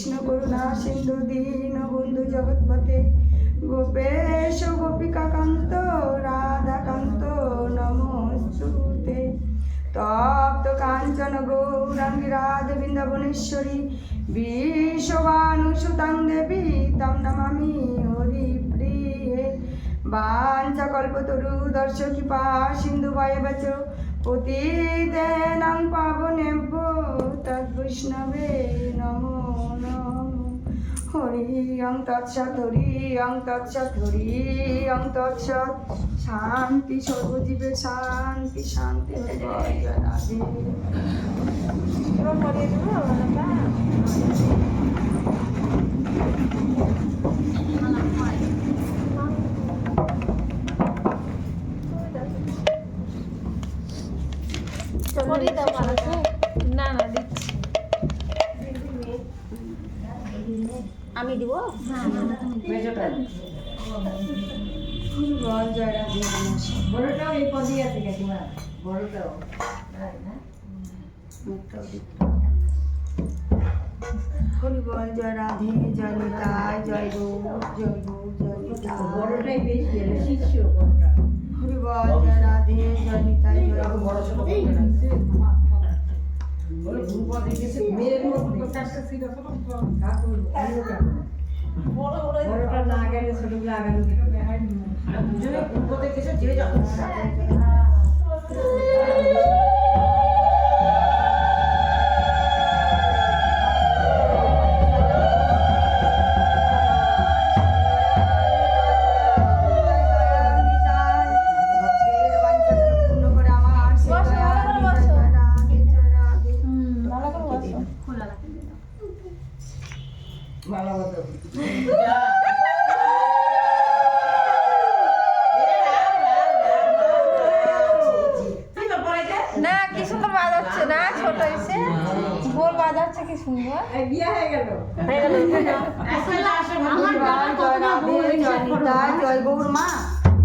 কৃষ্ণ করুণা সিন্ধু দীন বন্ধু জগৎপতে গোপেশ গোপিকাকান্ত রাধাকান্ত নমস্তুতে। তপ্ত কাঞ্চন গৌরাঙ্গী রাধে বৃন্দাবনেশ্বরী বিশ্ববানুসুতাং দেবী তাম নমামি হরিপ্রিয়ে। বাঞ্ছাকল্পতরু দর্শকৃপা সিন্ধু ভয়বচ পতিতানাং পাবনেভ্যো তদ্বৈষ্ণবে নমো নমঃ। হরি ওং তৎসৎ হরি ওং তৎসৎ হরি ওং তৎসৎ। শান্তি সর্বজীবে শান্তি শান্তি। জয় রাধে। না না দিচ্ছি আমি দিব। বল জয় রাধে। বড়টাও এই পদই আছে কাকিমা, বড়টাও হরি বল জয় রাধে জয় নিতাই জয় গৌর জয় গৌর জয় নিতাই। বড়টাই বেশি শিষ্য বড়টা। হরি বল জয় রাধে জয় নিতাই জয় গৌর। মেয়ের মতো চারটা ছিল বড়টা না গেলে ছোটগুলো আগানো দুজনে পূর্ব দেখেছে যে যত ভালো মতো না কি সুন্দর বাজাচ্ছে না, ছোট এসে গোল বাজাচ্ছে কি সুন্দর। বিয়ে হয়ে গেল জয় গৌর। মা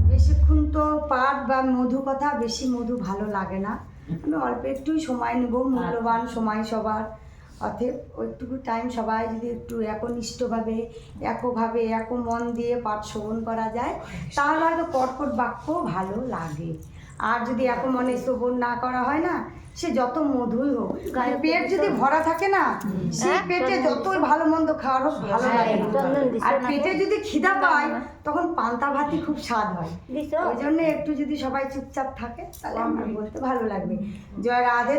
বেশিক্ষণ তো পাঠ বা মধু কথা বেশি মধু ভালো লাগে না, আমি অল্প একটুই সময় নেব, মূল্যবান সময় সবার। অতএব ওইটুকু টাইম সবাই যদি একটু একনিষ্ঠভাবে একভাবে এক মন দিয়ে পাঠ শ্রবণ করা যায় তাহলে হয়তো কর্কট বাক্য ভালো লাগে। আর যদি এক মনে শ্রবণ না করা হয় না, সে যত মধুই হোক, পেট যদি ভরা থাকে না, সেই পেটে যতই ভালো মন্দ খাওয়ার হোক ভালো লাগে না। আর পেটে যদি খিদা পায় তখন পান্তা ভাতই খুব স্বাদ হয়। ওই জন্য একটু যদি সবাই চুপচাপ থাকে তাহলে আমার বলতে ভালো লাগবে। জয় রাধে।